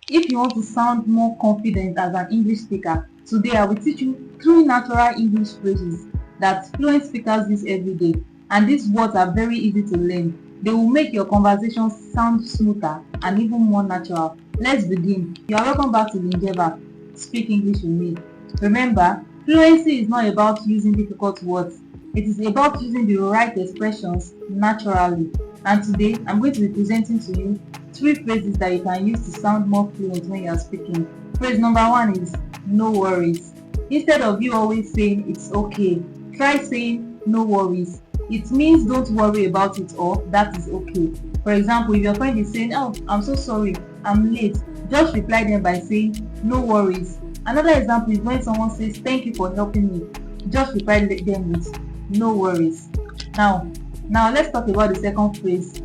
If you want to sound more confident as an English speaker, today I will teach you 3 natural English phrases that fluent speakers use every day. And these words are very easy to learn. They will make your conversation sound smoother and even more natural. Let's begin. You are welcome back to Lingeva. Speak English with me. Remember, fluency is not about using difficult words. It is about using the right expressions naturally. And today, I'm going to be presenting to you 3 phrases that you can use to sound more fluent when you are speaking. Phrase number 1 is no worries. Instead of you always saying it's okay, try saying no worries. It means don't worry about it or that is okay. For example, if your friend is saying, "Oh, I'm so sorry, I'm late," just reply them by saying no worries. Another example is when someone says thank you for helping me, just reply them with no worries. Now let's talk about the second phrase.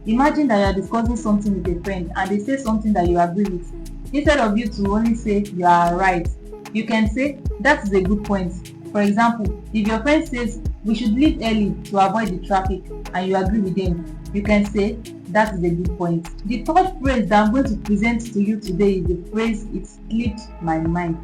Imagine that you are discussing something with a friend and they say something that you agree with. Instead of you to only say you are right, you can say that is a good point. For example, if your friend says we should leave early to avoid the traffic and you agree with them, you can say that is a good point. The third phrase that I'm going to present to you today is the phrase it slipped my mind.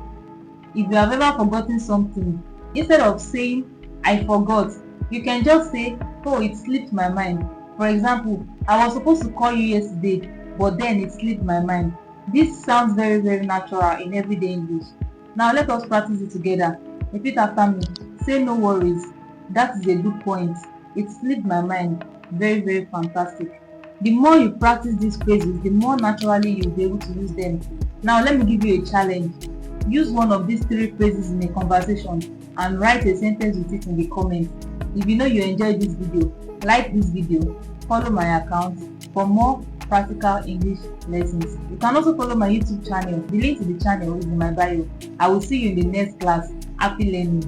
If you have ever forgotten something, instead of saying I forgot, you can just say, oh, it slipped my mind. For example, I was supposed to call you yesterday, but then it slipped my mind. This sounds very, very natural in everyday English. Now let us practice it together. Repeat after me. Say no worries. That is a good point. It slipped my mind. Very, very fantastic. The more you practice these phrases, the more naturally you'll be able to use them. Now let me give you a challenge. Use one of these 3 phrases in a conversation and write a sentence with it in the comments. If you know you enjoyed this video, like this video, follow my account for more practical English lessons. You can also follow my YouTube channel. The link to the channel is in my bio. I will see you in the next class. Happy learning.